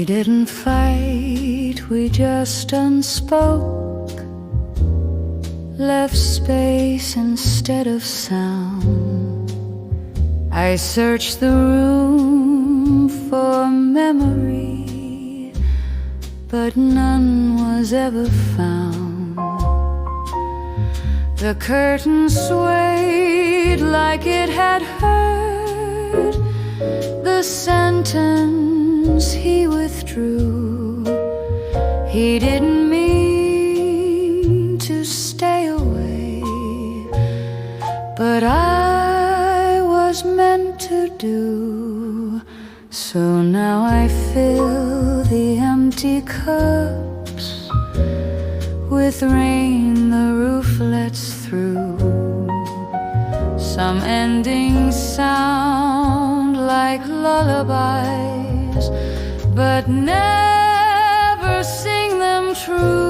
didn't fight, we just unspoke, left space instead of sound. I searched the room for memory, but none was ever found. The curtain swayed like it had heard the sentence he withdrew. He didn't mean to stay away, but I was meant to do. So now I fill the empty cups with rain the roof lets through. Some endings sound like lullabies, but never sing them true.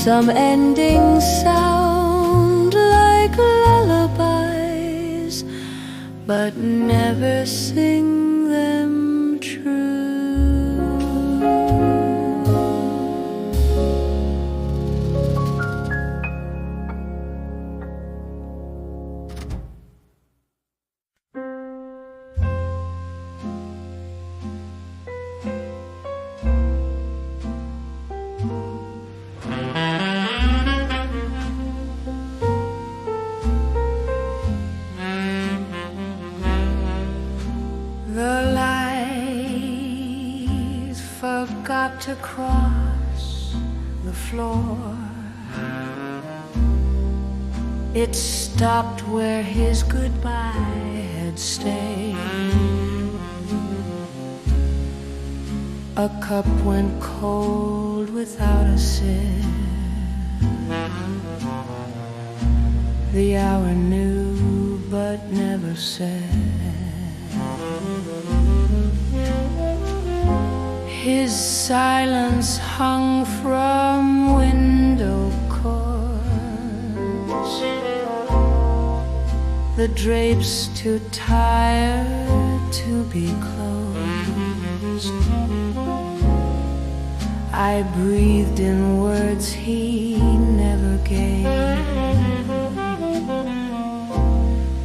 Some endings sound like lullabies, but never sing them true. To cross the floor, it stopped where his goodbye had stayed. A cup went cold without a sip. The hour knew but never said. His silence hung from window cords, the drapes too tired to be closed. I breathed in words he never gave,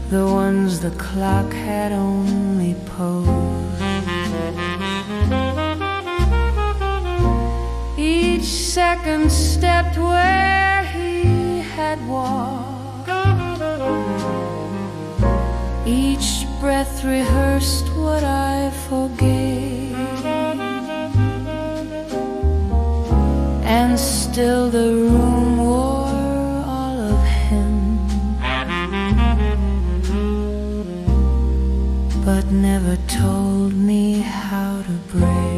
the ones the clock had only posed. Each second stepped where he had walked. Each breath rehearsed what I forgave. And still the room wore all of him, but never told me how to break.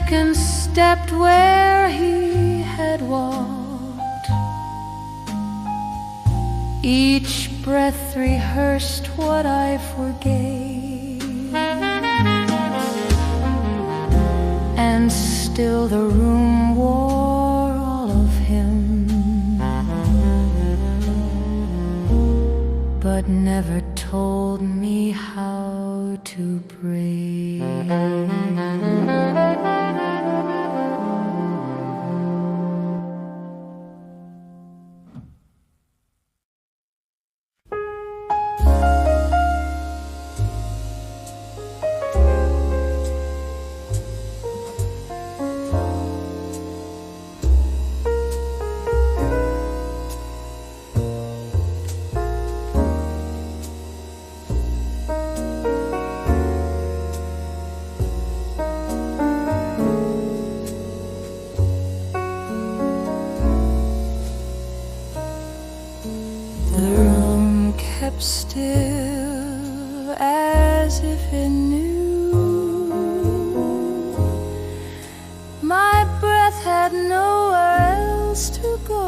second stepped where he had walked. Each breath rehearsed what I forgave, and still the room wore all of him, but never told me how to breathe. Still, as if it knew my breath had nowhere else to go.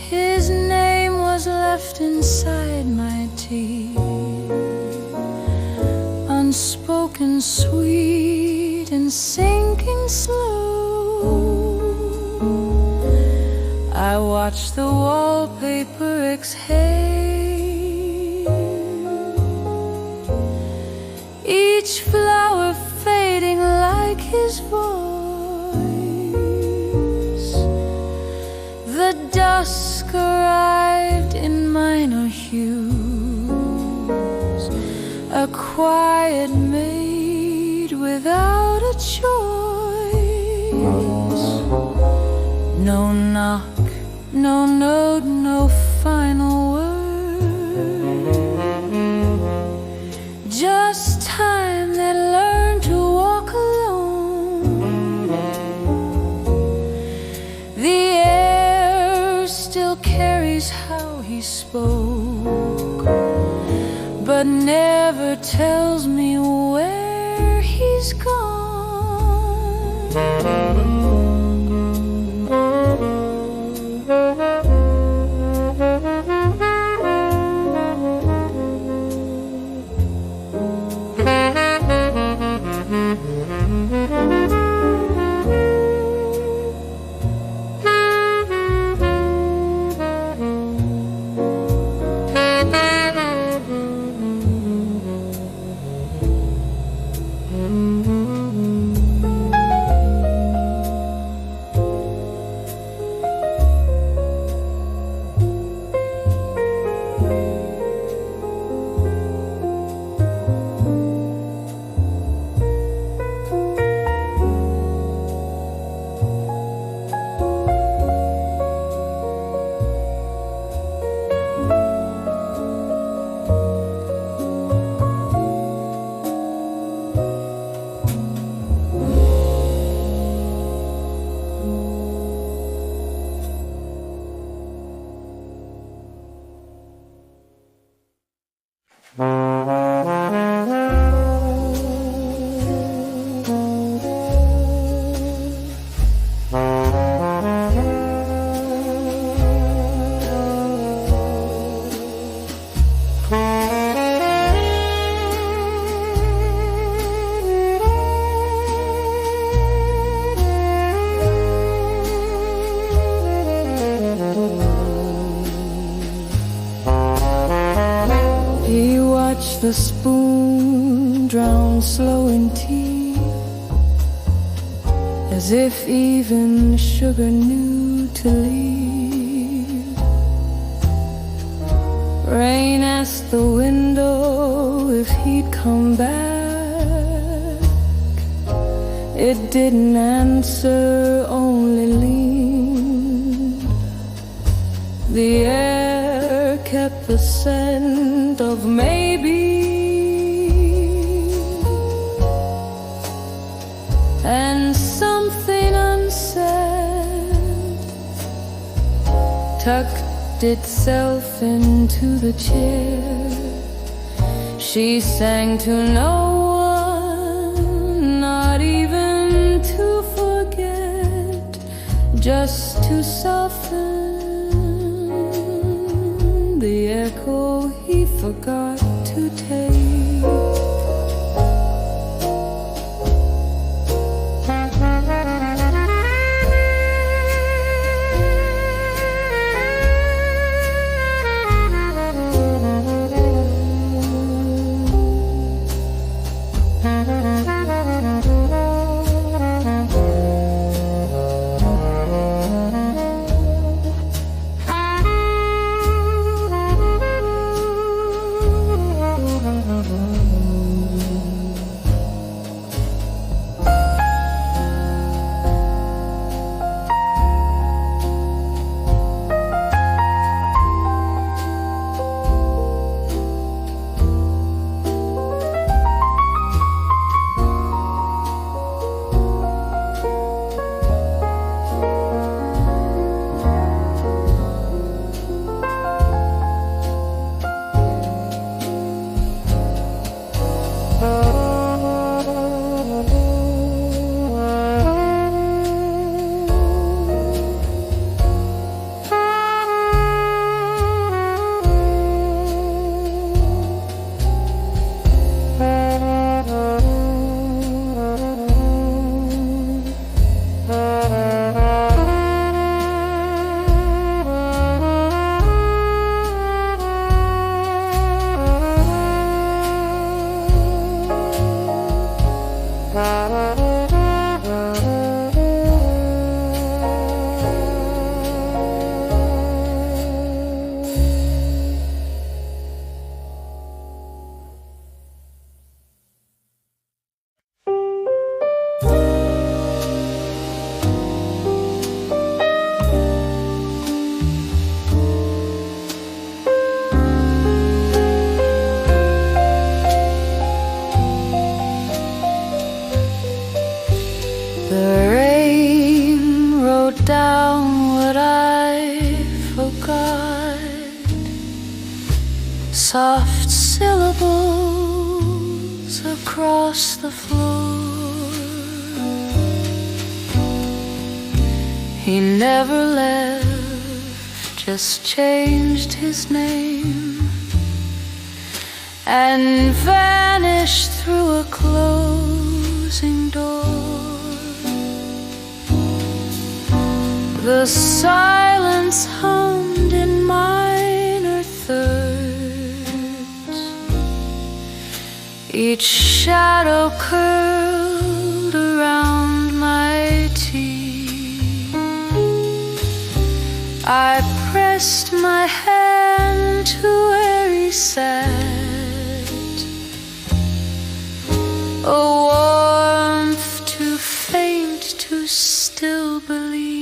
His name was left inside my teeth, unspoken, sweet, and sinking slow. I watched the wallpaper exhale, each flower fading like his voice. The dusk arrived in minor hues, a quiet maid without a choice. No knock, no note, no final word, just time that learned to walk alone. The air still carries how he spoke, but never tells me where he's gone. The spoon drowned slow in tea, as if even sugar knew to leave. Rain asked the window if he'd come back. It didn't answer, only leaned. The air kept the scent of maybe, and something unsaid tucked itself into the chair. She sang to no forgot to take. Down what I forgot, soft syllables across the floor. He never left, just changed his name and vanished through a closing door. The silence hummed in minor thirds, each shadow curled around my teeth. I pressed my hand to where he sat, a warmth too faint to still believe.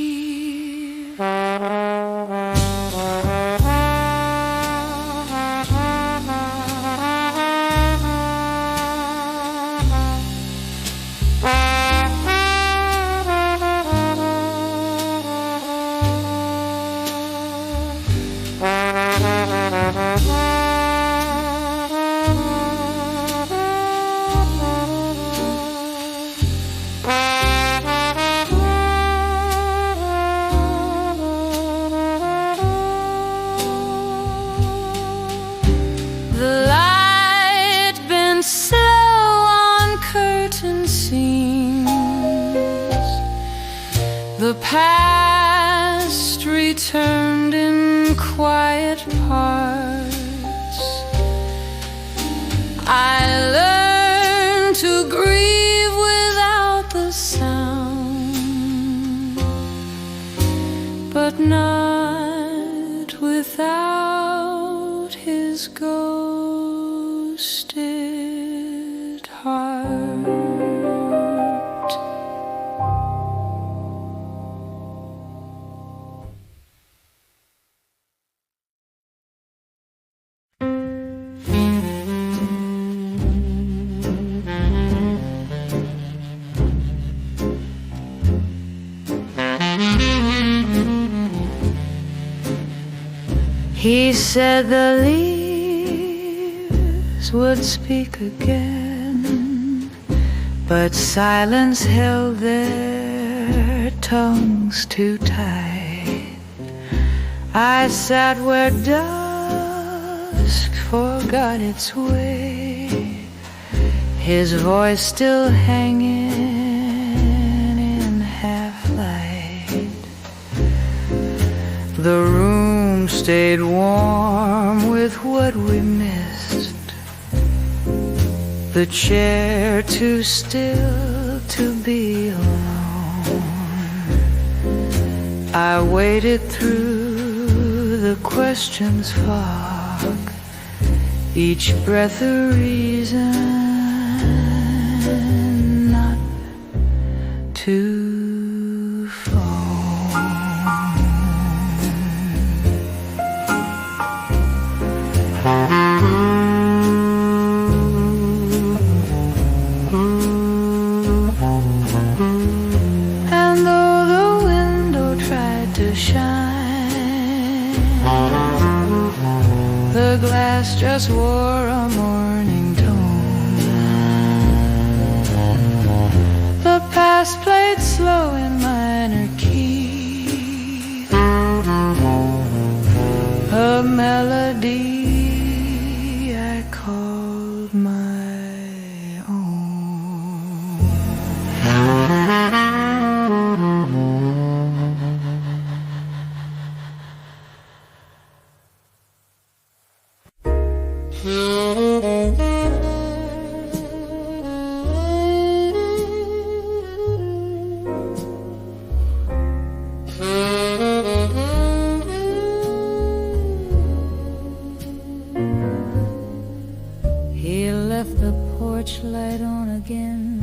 The past returned in quiet parts. I learned to grieve without the sound, but not without his ghosted heart. He said the leaves would speak again, but silence held their tongues too tight. I sat where dust dusk forgot its way, his voice still hanging in half-light. The room stayed warm with what we missed, the chair too still to be alone. I waded through the questions fog, each breath a reason not to fall. And though the window tried to shine, the glass just wore a morning tone. The past played slow in minor key, a melody I called my own. He left the porch light on again,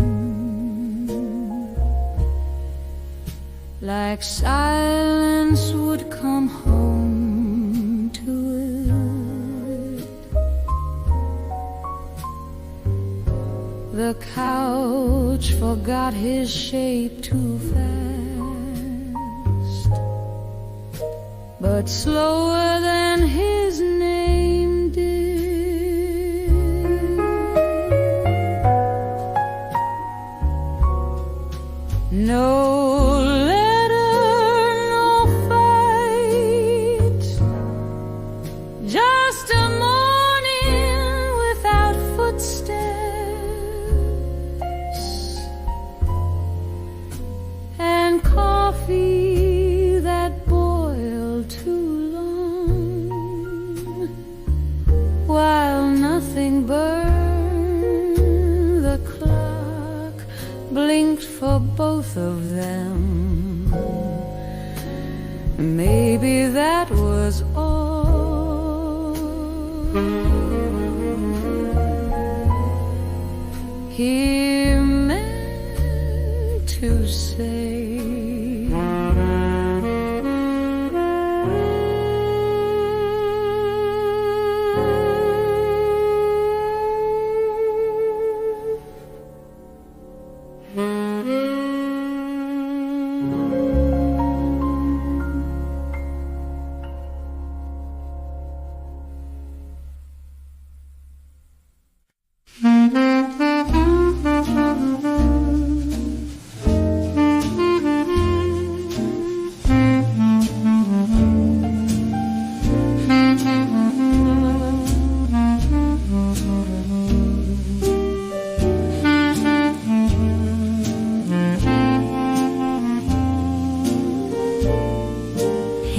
like silence would come home to it. The couch forgot his shape too fast, but slower than his name did. No letter, no fight, just a morning without footsteps, and coffee that boiled too long, while nothing burned. The clock blinked for both of them. Maybe that was all he meant to say.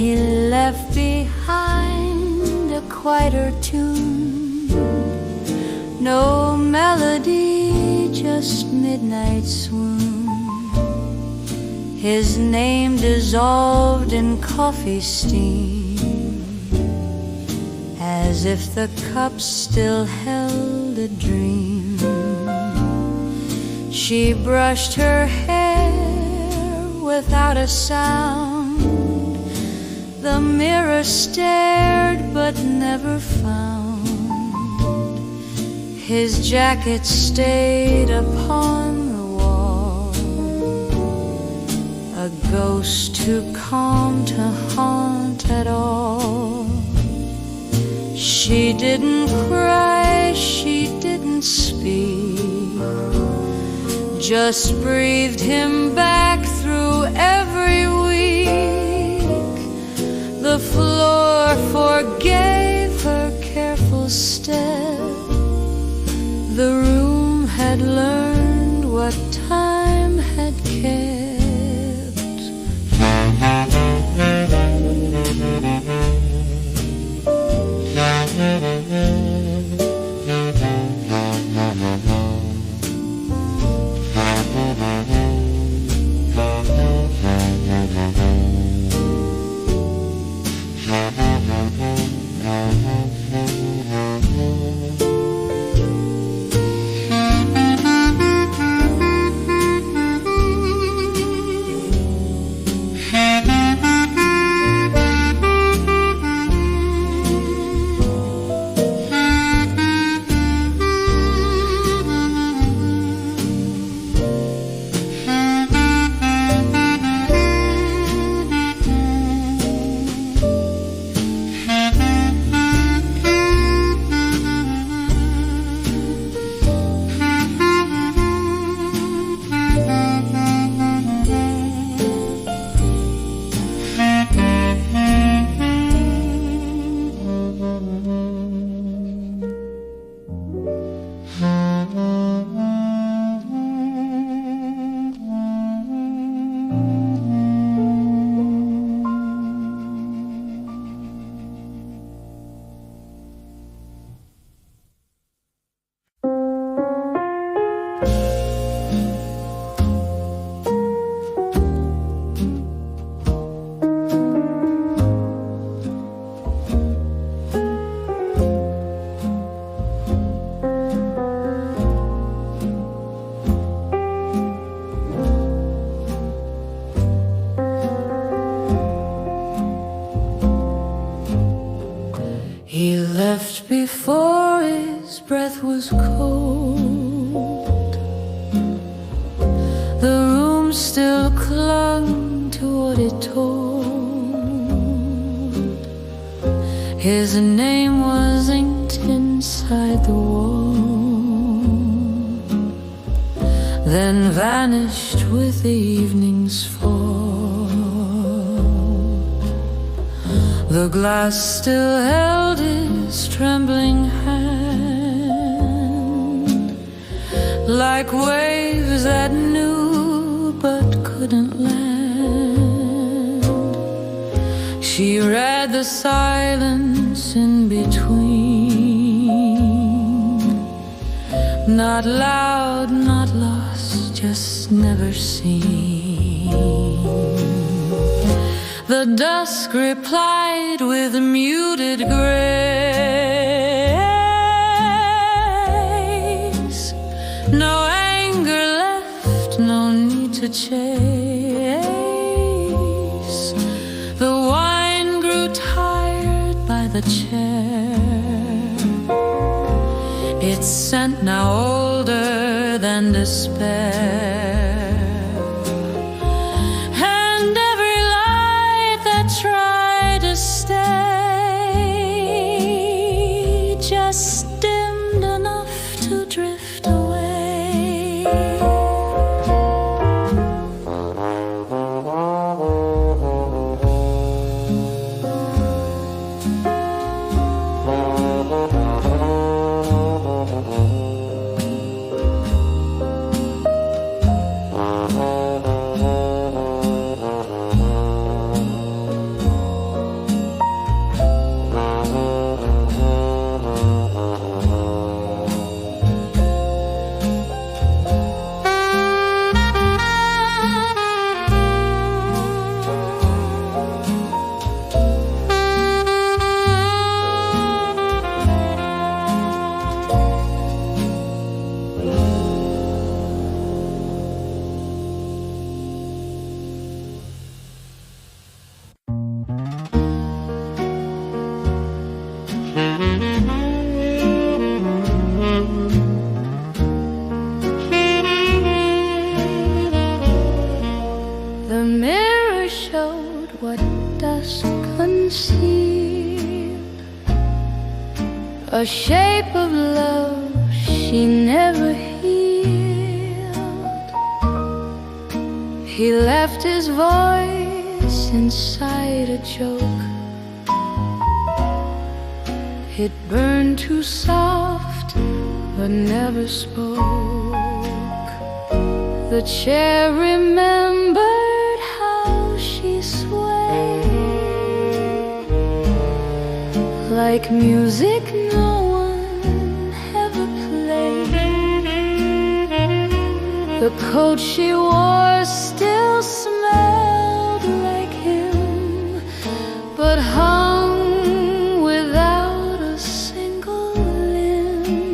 He left behind a quieter tune, no melody, just midnight swoon. His name dissolved in coffee steam, as if the cup still held a dream. She brushed her hair without a sound. The mirror stared but never found. His jacket stayed upon the wall, a ghost too calm to haunt at all. She didn't cry, she didn't speak, just breathed him back through every week. The floor forgave her careful left before his breath was cold. The room still clung to what it told. His name was inked inside the wall, then vanished with the evening's fall. The glass still held his trembling hand, like waves that knew but couldn't land. She read the silence in between, not loud, not lost, just never seen. The dusk replied with muted grace. No anger left, no need to chase. The wine grew tired by the chair. Its scent now older than despair. Try to stay, just dimmed enough to drift away. The mirror showed what dusk concealed, a shape of love she never healed. He left his voice inside a joke. It burned too soft, but never spoke. The chair remembered how she swayed, like music no one ever played. The coat she wore still smelled like him, but hung without a single limb.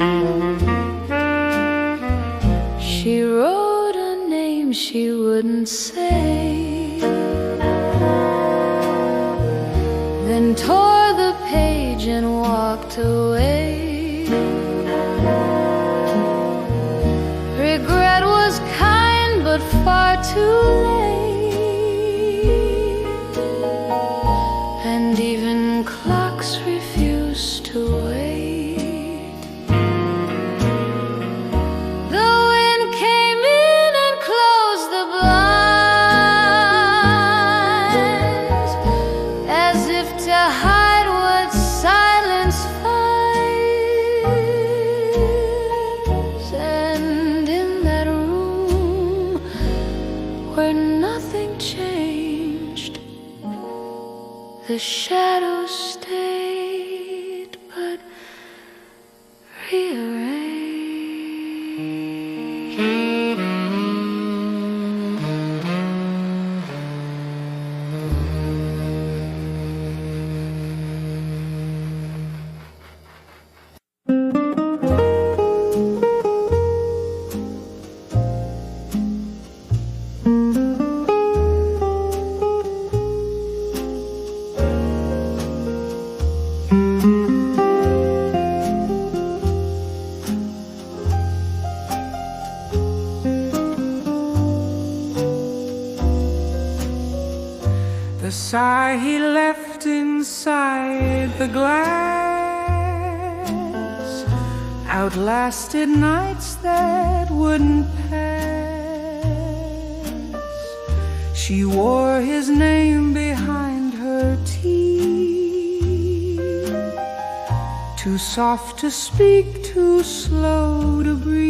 She wrote a name she wouldn't say, then tore the page and walked away. Regret was kind but far too late, and even clocks refused to wait. The wind came in and closed the blinds, as if to hide what silence finds. And in that room where nothing changed, the shadows stayed but rearranged. The sigh he left inside the glass outlasted nights that wouldn't pass. She wore his name behind her teeth, too soft to speak, too slow to breathe.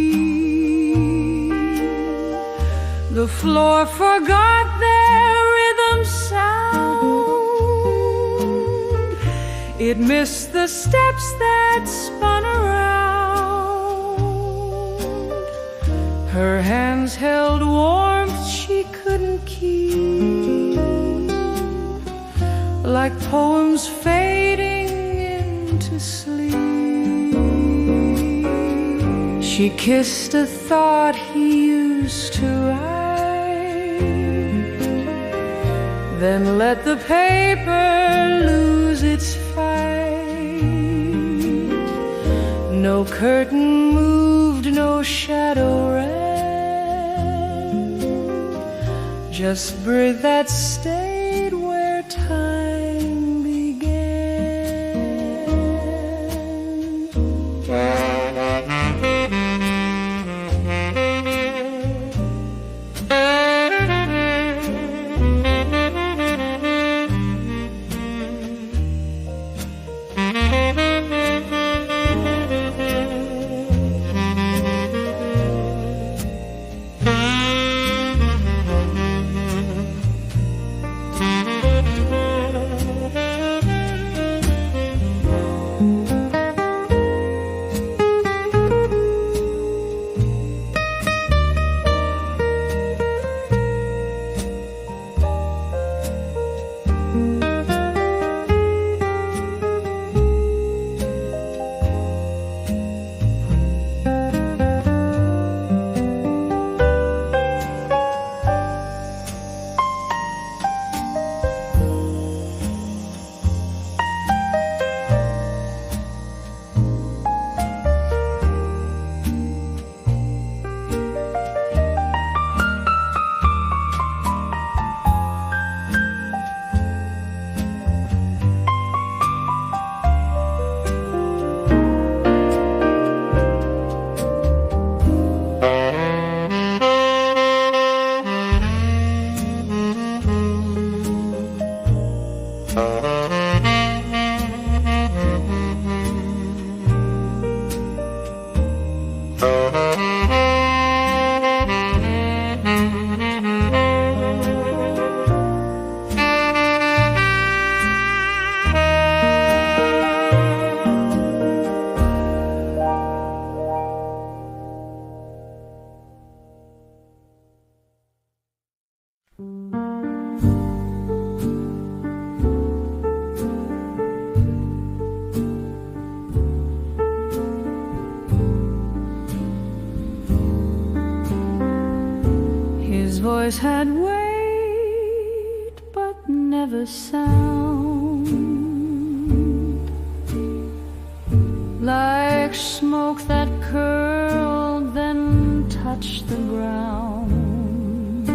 The floor forgot their rhythm sound. It missed the steps that spun around. Her hands held warmth she couldn't keep, like poems fading into sleep. She kissed a thought he used to write, then let the paper lose its fight. No curtain moved, no shadow ran, just breath that stayed where time began. His voice had weight but never sound, like smoke that curled then touched the ground.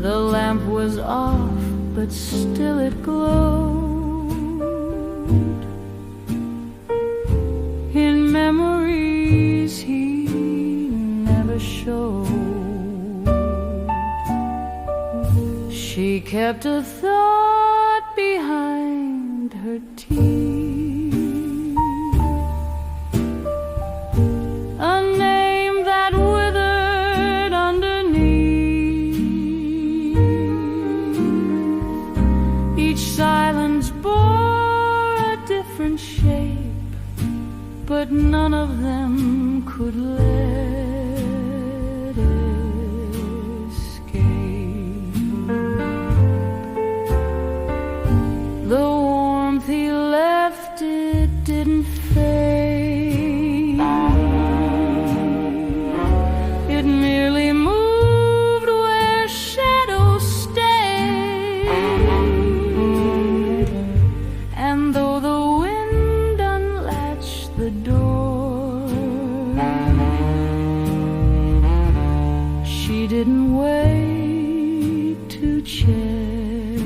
The lamp was off but still it glowed. In memories he never showed. She kept a thought behind her teeth, a name that withered underneath. Each silence bore a different shape, but none of them could let it escape. The warmth he left, it didn't fade. It merely moved where shadows stayed. And though the wind unlatched the door, she didn't wait to check.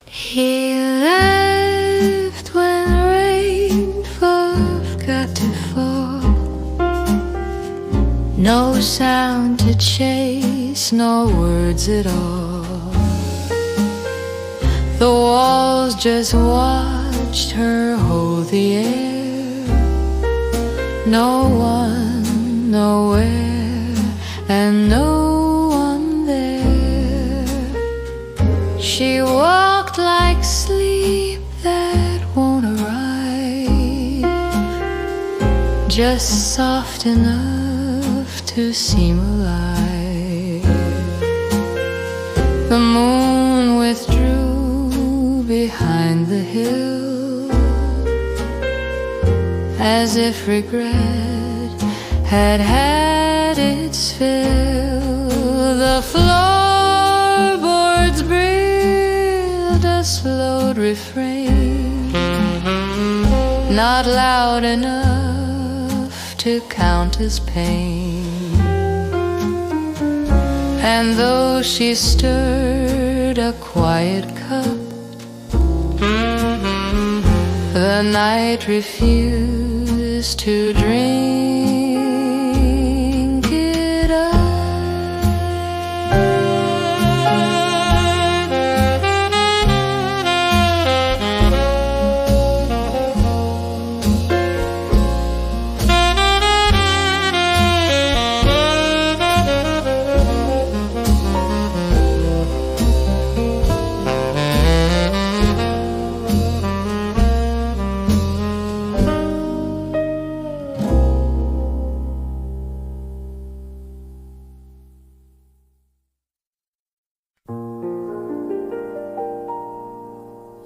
He left when rain forgot to fall. No sound to chase, no words at all. The walls just watched her hold the air. No one, nowhere, and no one there. She walked like sleep that won't arrive, just soft enough to seem alive. The moon withdrew behind the hill, as if regret had had its fill. The floorboards breathed a slowed refrain, not loud enough to count as pain. And though she stirred a quiet cup, the night refused to drink it up.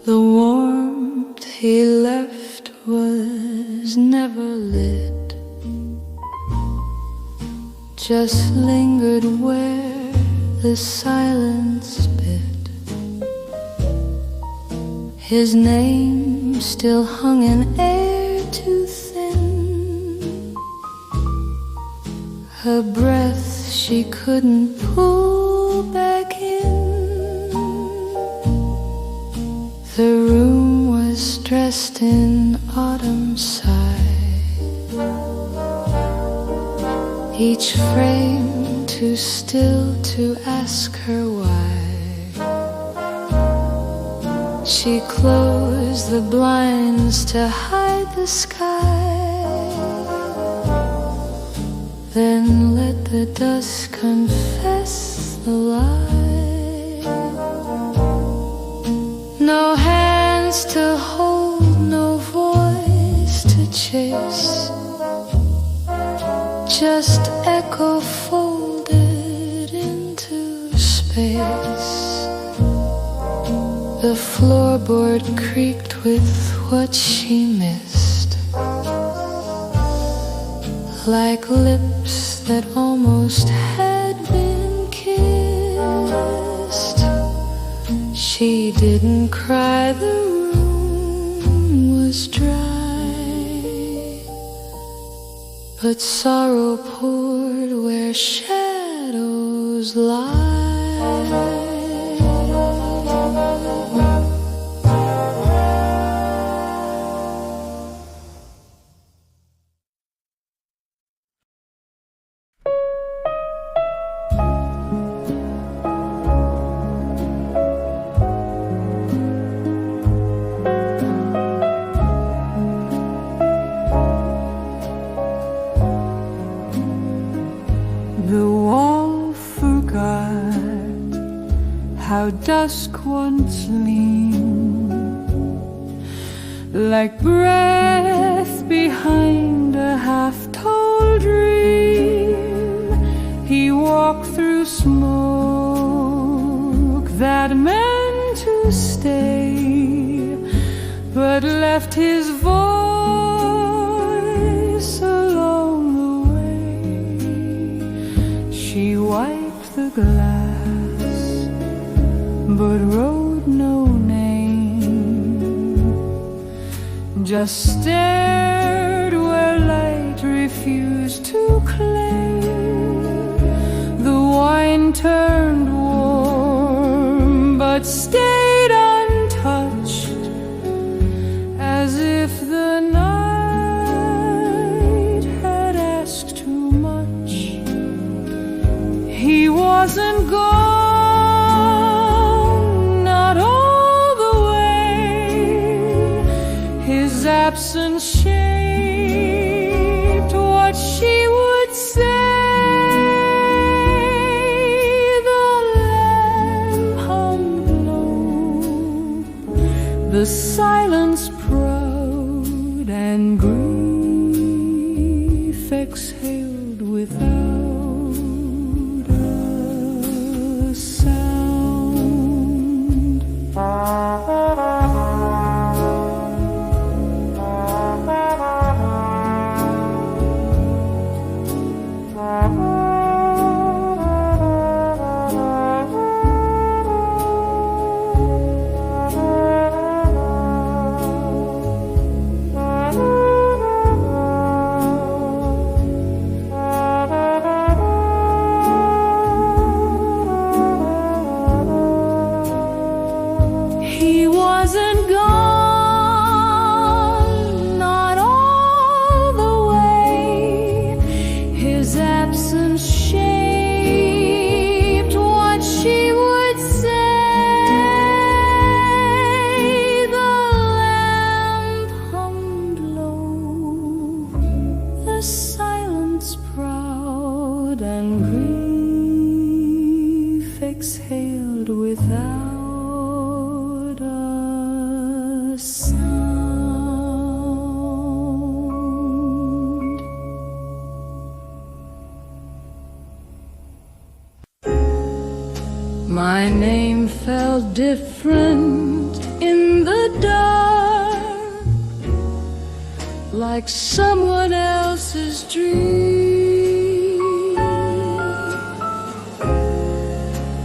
The warmth he left was never lit, just lingered where the silence bit. His name still hung in air too thin, her breath she couldn't pull back in. The room was dressed in autumn sight, each frame too still to ask her why. She closed the blinds to hide the sky, then let the dusk confess the lie. No hands to hold, no voice to chase, just echo folded into space. The floorboard creaked with what she missed, like lips that almost had been kissed. She didn't cry, the room was dry, but sorrow poured where shadows lie. How dusk once leaned, like breath behind a half-told dream. He walked through smoke that meant to stay, but left his voice along the way. She wiped the glass but wrote no name, just stared where light refused to claim. The wine turned warm but stayed untouched, as if the night had asked too much. He wasn't gone, absence shaped what she would say. The lamp hung low, the silence proud, and grief exhaled without a sound. Exhaled without a sound. My name felt different in the dark, like someone else's dream.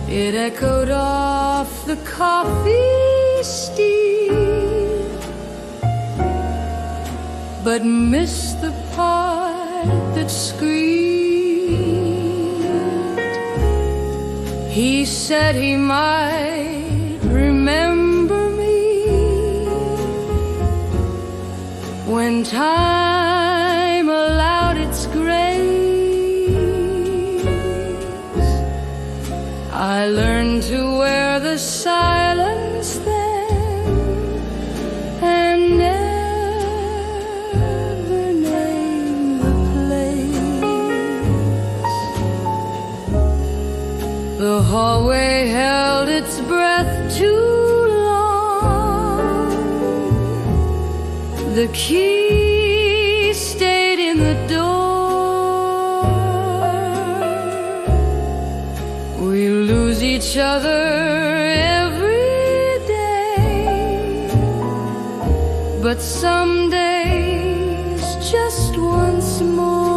It echoed off the coffee steam, but missed the part that screamed. He said he might remember me when time allowed its grace. I learned to wear the silence then, and never name the place. The hallway held its breath too long. The key stayed in the door. We lose each other every day, but but some days just once more.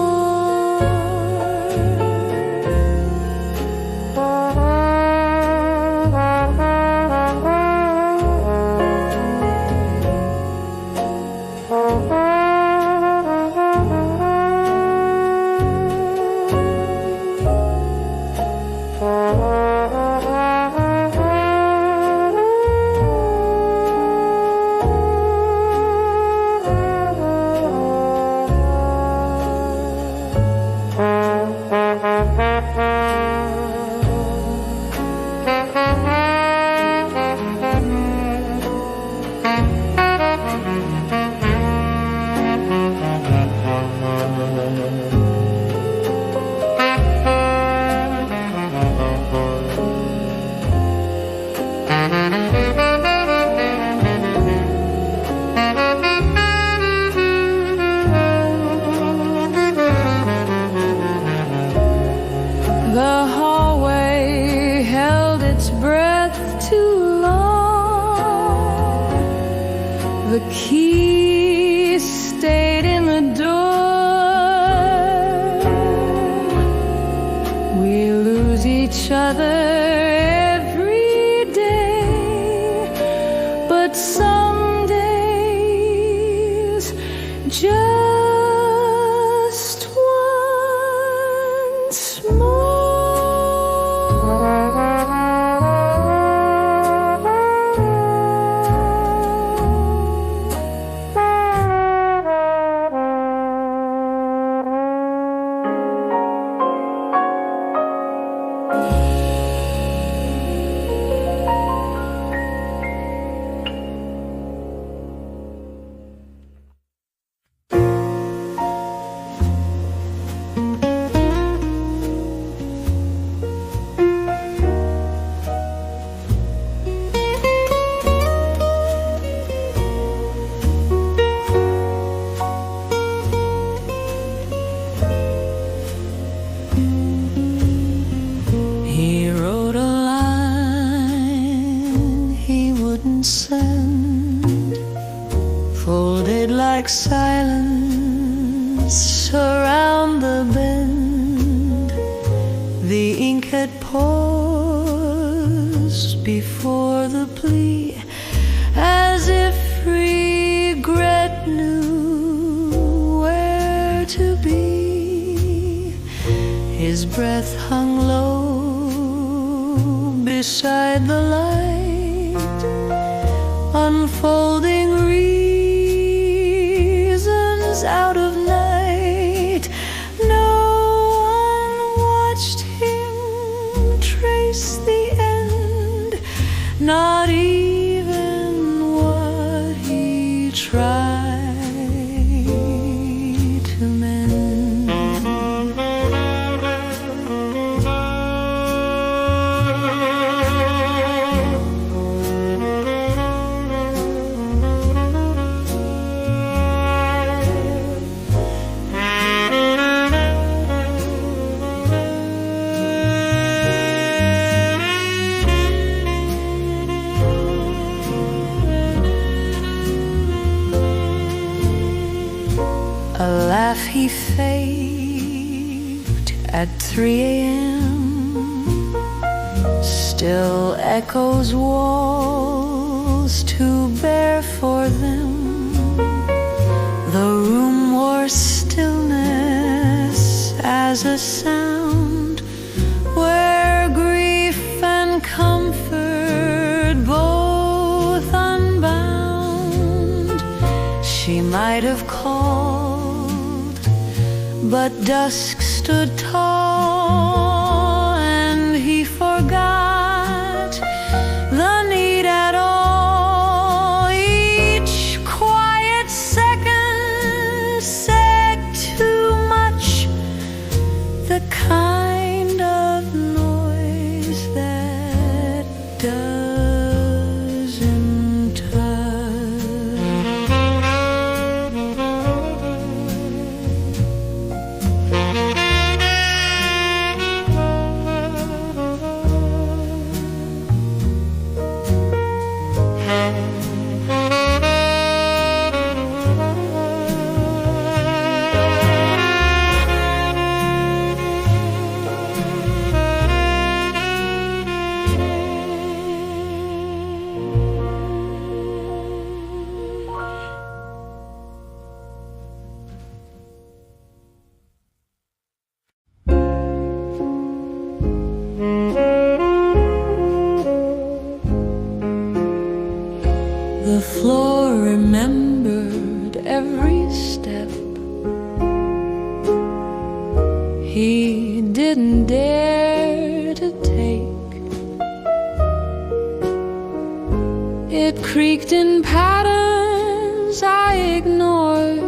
The key stayed in the door. We lose each other every day, but some days just once more. Folded like silence around the bend. The ink had paused before the plea, as if regret knew where to be. His breath hung low beside the light, unfolding reasons out of night. No one watched him trace the end, not even what he tried to mend. A laugh he faked at 3 a.m. still echoes walls too bare for them. The room wore stillness as a sound, where grief and comfort both unbound. She might have called, but Dusk stood tall, and he forgot the need at all. Each quiet second said too much, the kind of noise that doesn't touch. every step. He didn't dare to take. It creaked in patterns I ignored,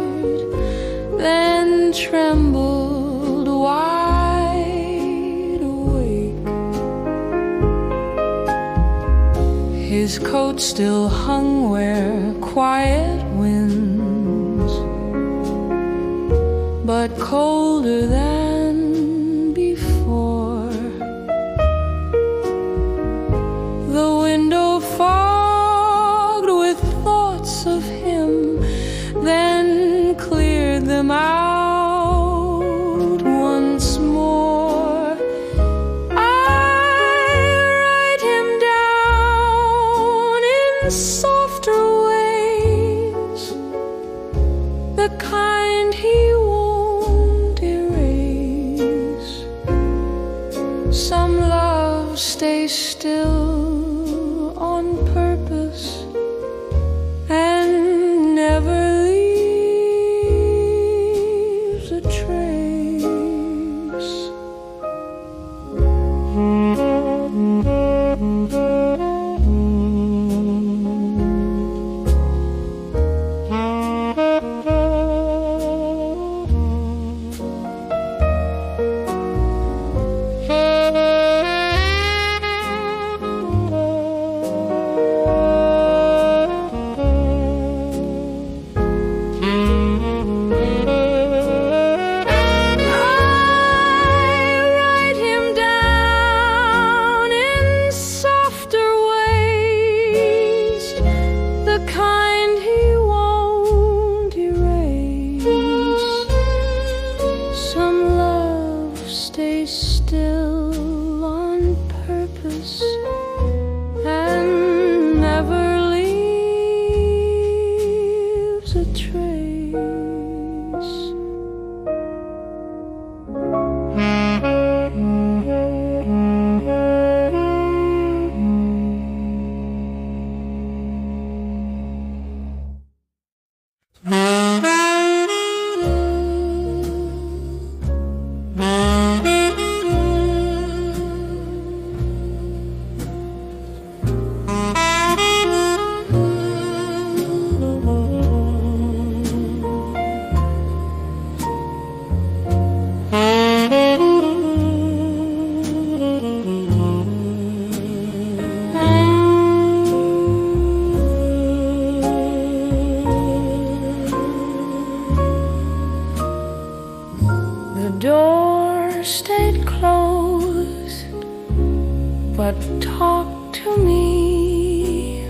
then trembled wide awake. His coat still hung where quiet winds, but colder than before. The window fogged with thoughts of him, then cleared them out once more. I write him down in softer ways, the kind he won't erase. Some love stays still on purpose and never leaves a trace. Still on purpose and never leaves a trace. The door stayed closed, but talked to me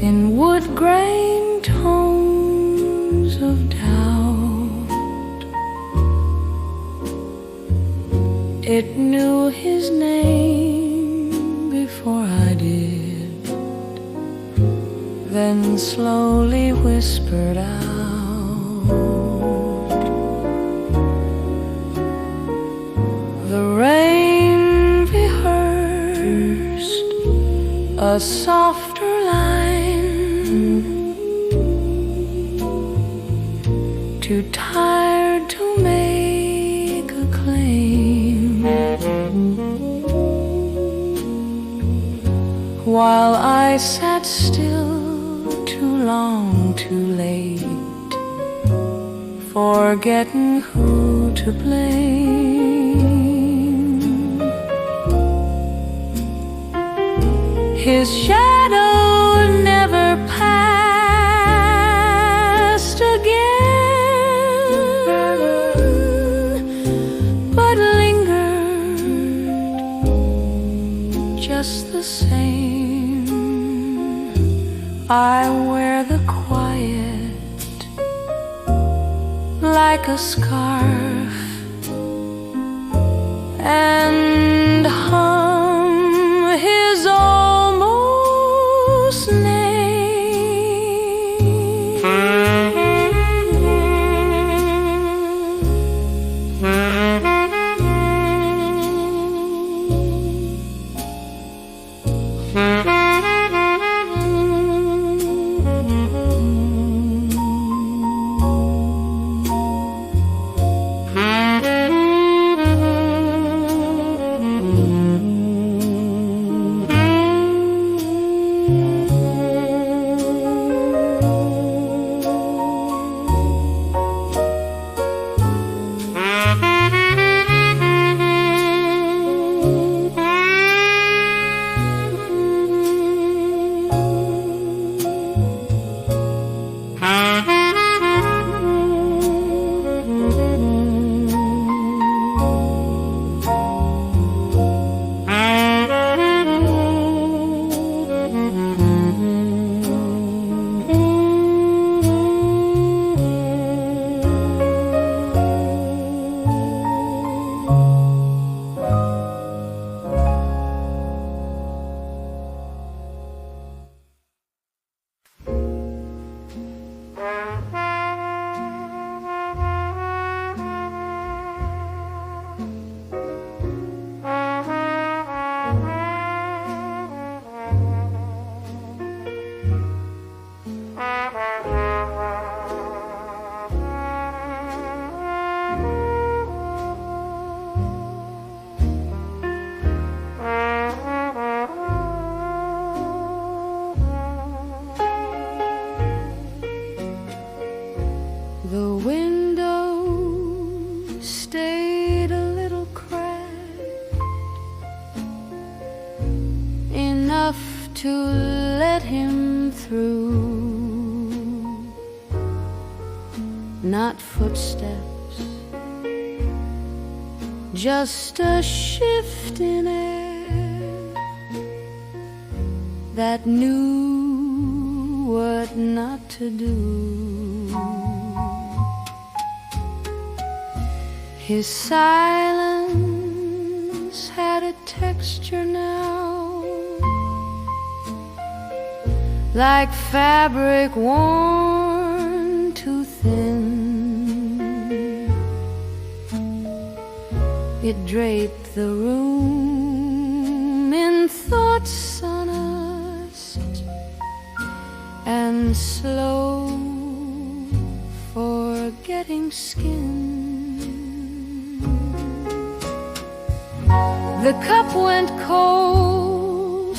in wood grain tones of doubt. It knew his name before I did, then slowly whispered out. The rain rehearsed a softer line, too tired to make a claim, while I sat still too long, too late, forgetting who to blame. His shadow never passed again, but lingered just the same. I wear the quiet like a scarf and hum his almost name. not footsteps, just a shift in air that knew what not to do. His silence had a texture now, like fabric worn too thin. It draped the room in thought sunust and slow forgetting skin. The cup went cold,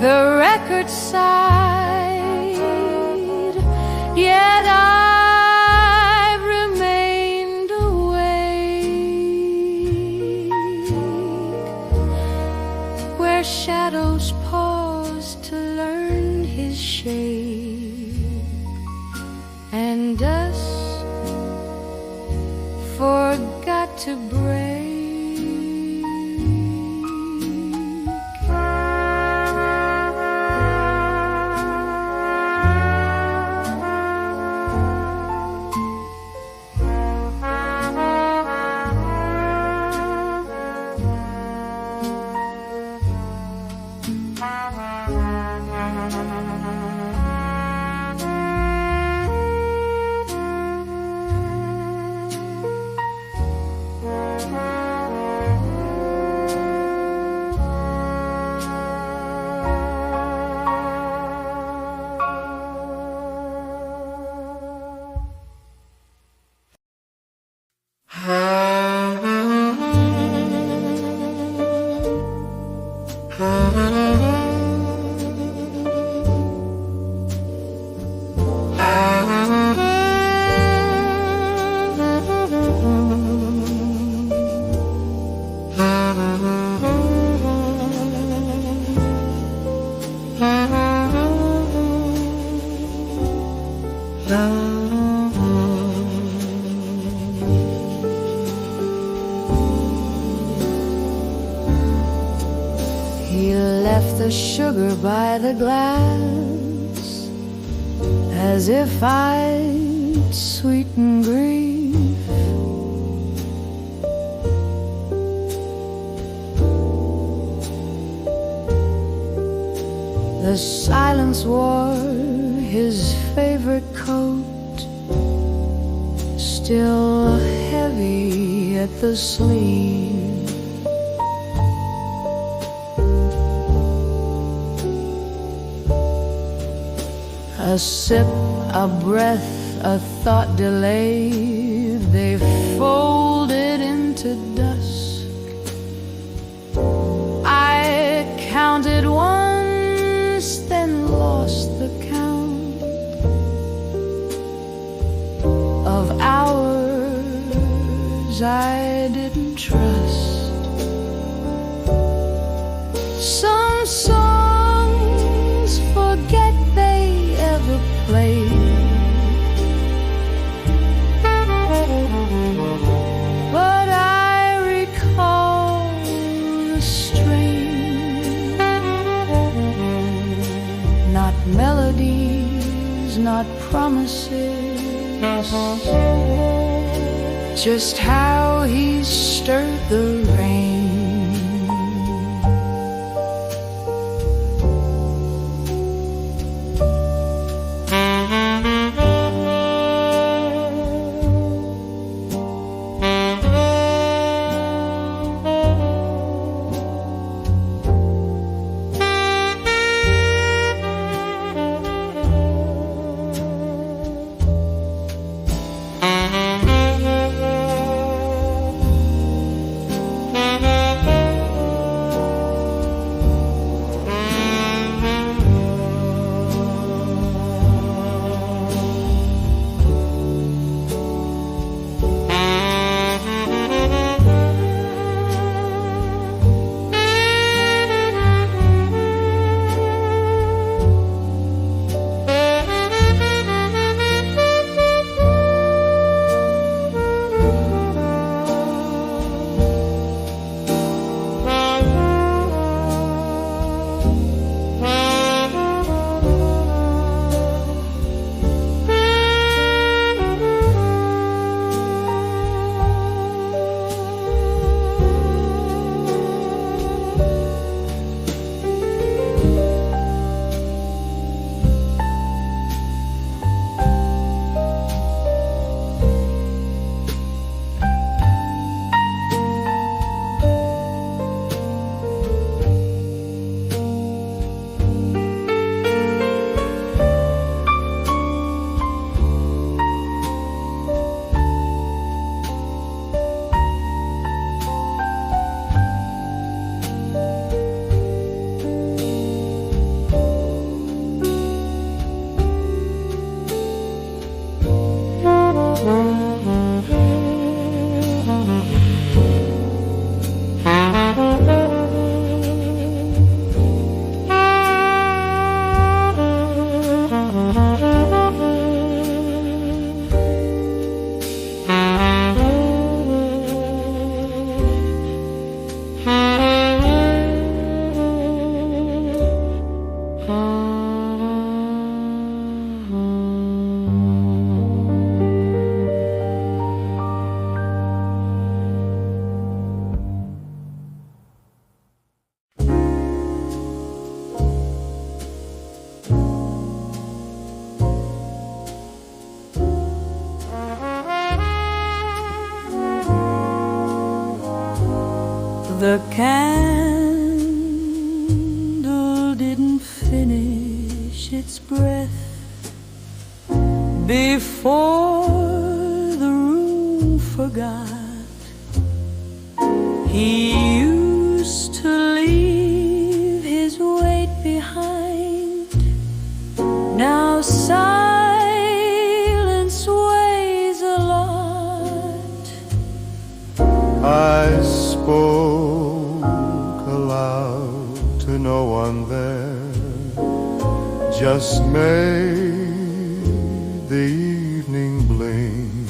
the record sighed, yet I remained awake, where shadows paused to learn his shape, and dusk forgot to break. The sugar by the glass, as if I'd sweeten grief. The silence wore his favorite coat, still heavy at the sleeve. A sip, a breath, a thought delayed, they folded into dusk. I counted once, then lost the count of hours I didn't trust. Some songs forget they ever played, but I recall the strain. Not melodies, not promises, just how he stirred the rain. The candle didn't finish its breath before the room forgot. He used to leave his weight behind. Now silence weighs a lot. I spoke aloud to no one there, just made the evening blink.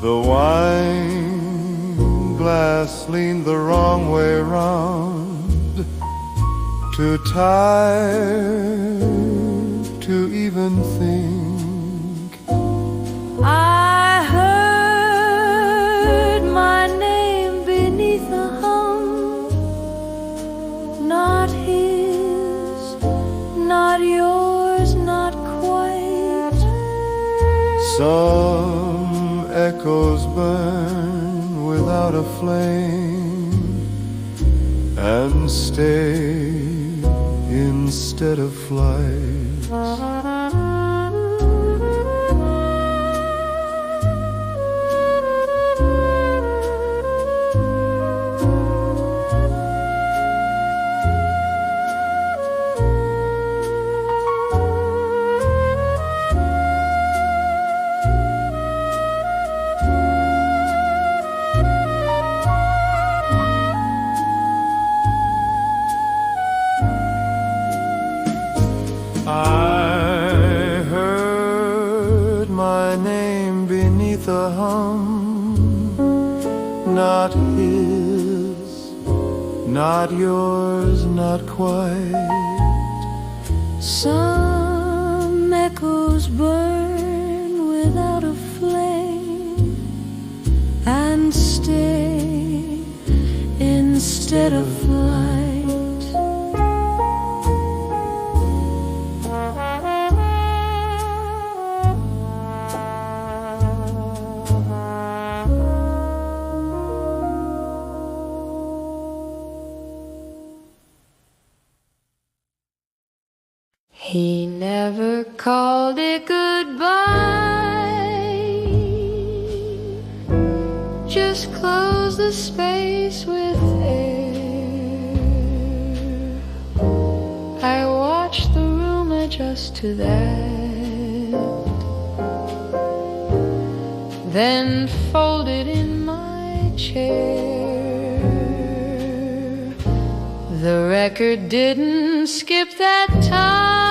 The wine glass leaned the wrong way round, too tired to even think. I heard my name beneath the hum, not his, not yours, not quite. Some echoes burn without a flame and stay instead of flight. I heard my name beneath a hum, not his, not yours, not quite. Some echoes burn without a flame and stay instead of flight. He never called it goodbye, just closed the space with air. I watched the room adjust to that, then folded in my chair. The record didn't skip that time,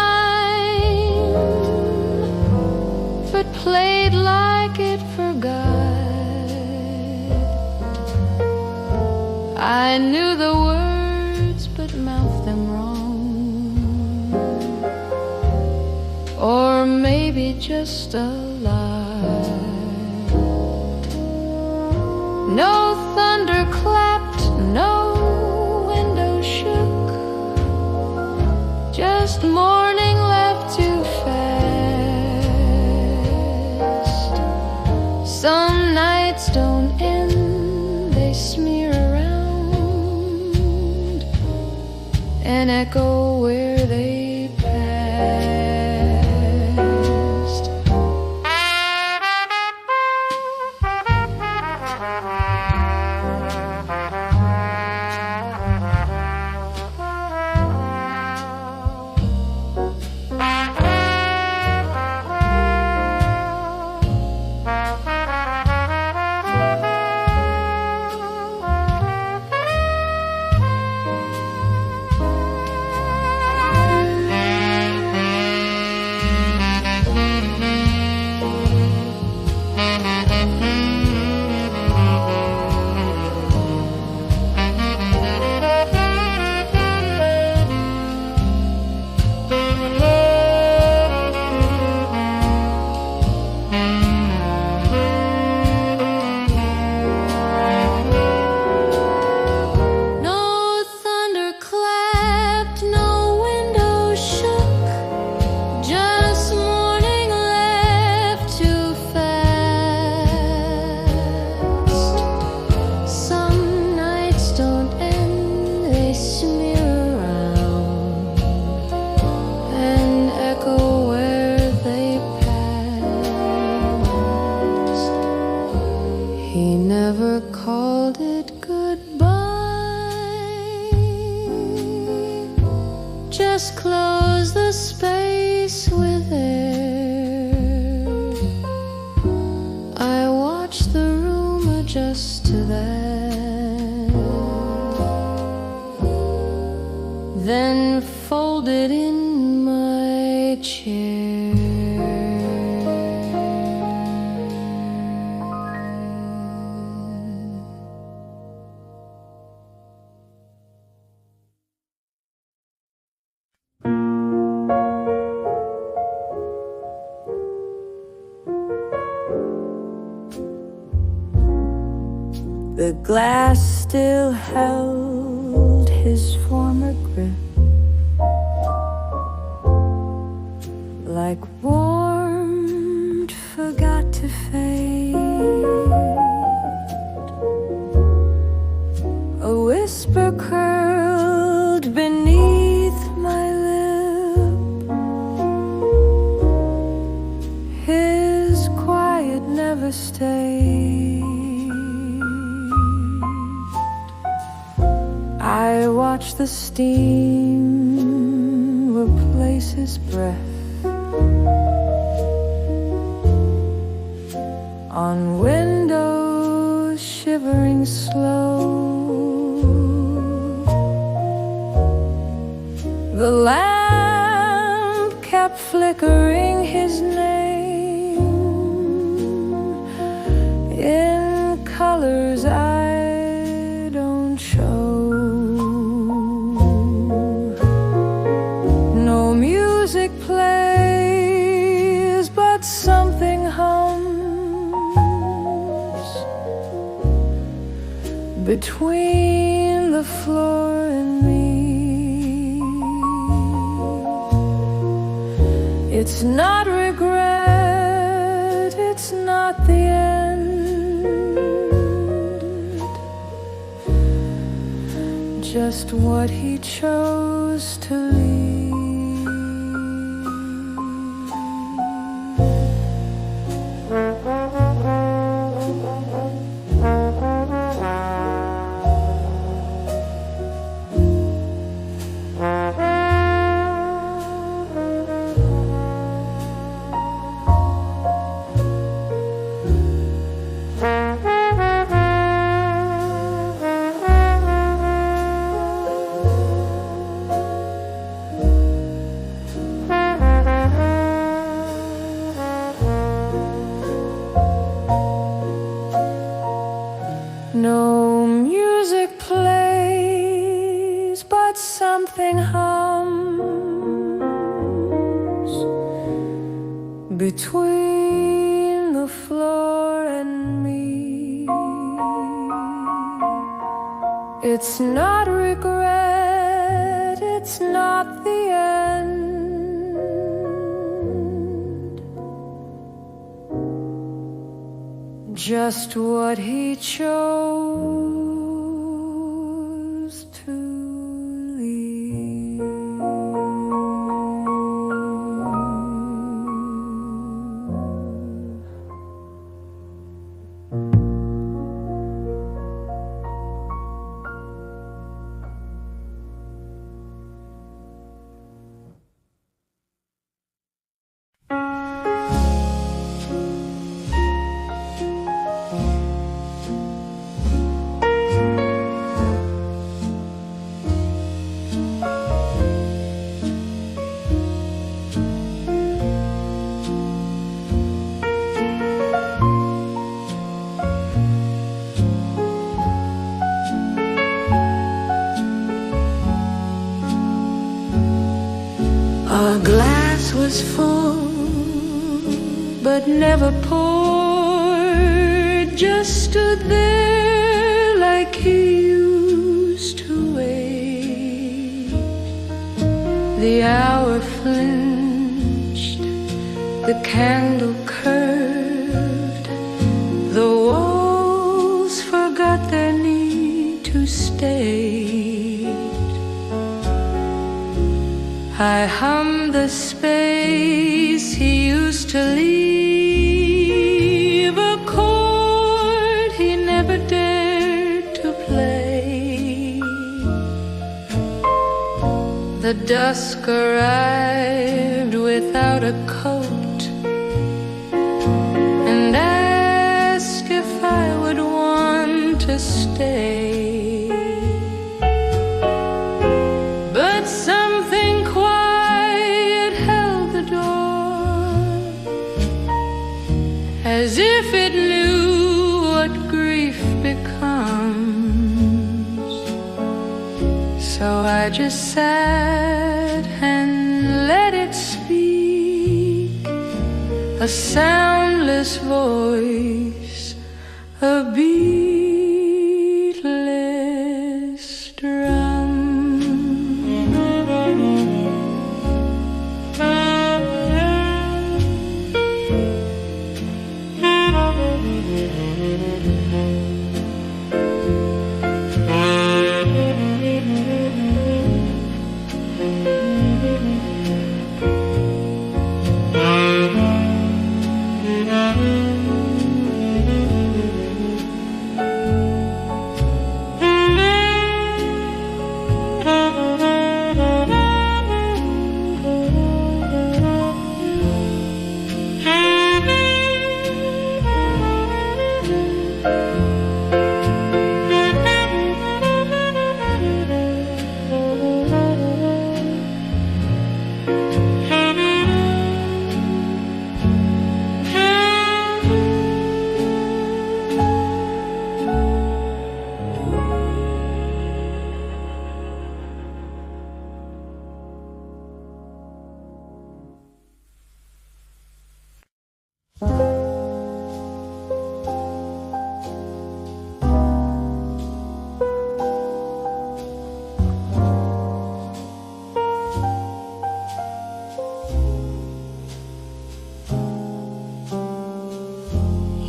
but played like it forgot. I knew the words but mouthed them wrong, or maybe just a lie. No thunder clapped, no window shook, just morning left too fast. Some nights don't end, they smear around and echo where they passed. face withered. I watch the room adjust to that, then folded in my chair. The glass still held his former grip, like warmth forgot to fade. A whisper curled beneath my lip. His quiet never stayed. I watch the steam replace his breath on windows shivering slow. The lamp kept flickering his name in colors I don't show. No music plays, but something hums between the floor and me. It's not regret, it's not the end, just what he chose to leave. No music plays, but something hums between the floor and me. It's not regret, it's not the end, just what he chose to leave. Our glass was full, but never poured, just stood there like he used to wait. The hour flinched, the candle curved, the walls forgot their need to stay. I hummed the space he used to leave, a chord he never dared to play. The dusk arrived without a coat and asked if I would want to stay. But something quiet held the door, as if it knew what grief becomes. So I just sat and let it speak, a soundless voice, a beatless drum.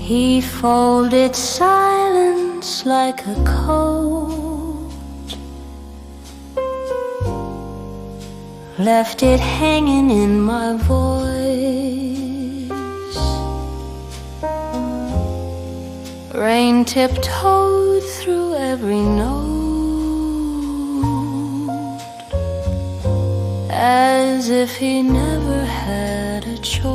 He folded silence like a coat, left it hanging in my voice. Rain tiptoed through every note, as if he never had a choice.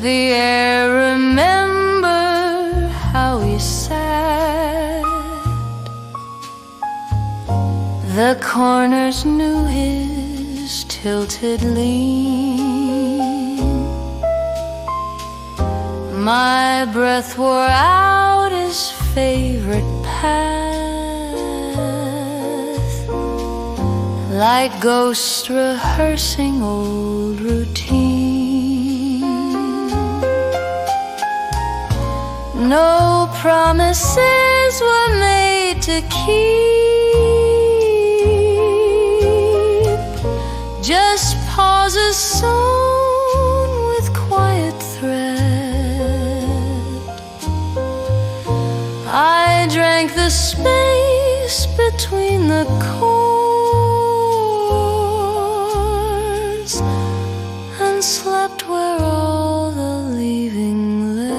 The air remembered how we sat, the corners knew his tilted lean. My breath wore out his favorite path, like ghosts rehearsing old routine. No promises were made to keep, just pauses sewn with quiet thread. I drank the space between the chords and slept where all the leaving lay.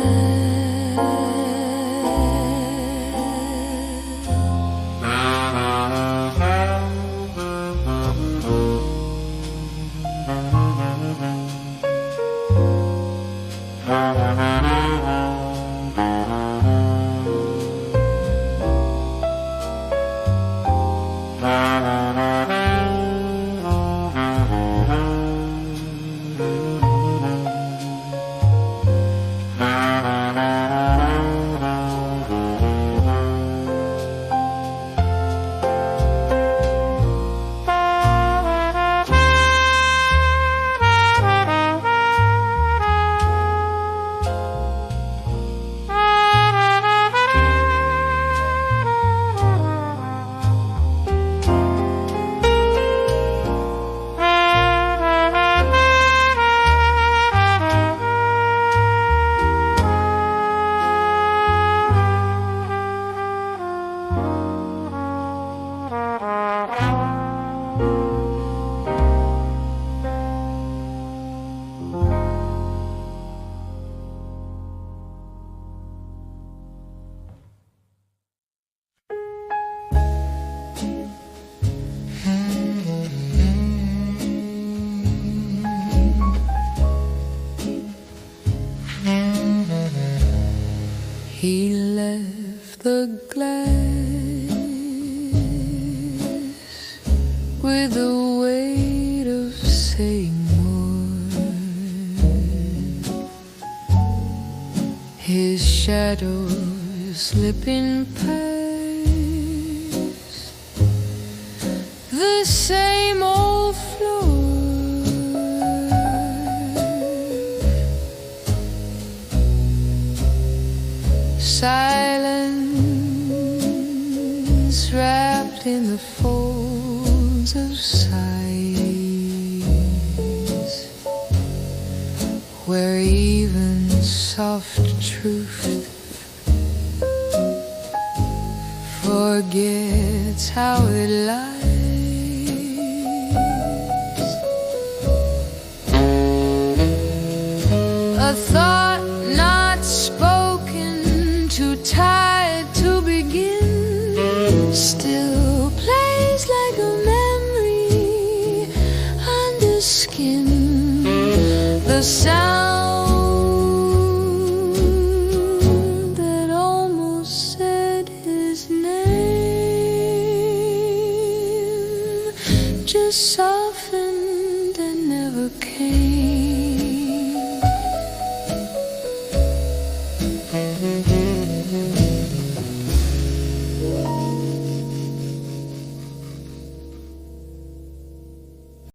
He left the glass with the weight of saying more. His shadow slipping past the same old floor. Silence wrapped in the folds of sighs, where even soft truth forgets how it lies. A thought not spoken, too tired to begin, still plays like a memory under skin. The sound that almost said his name just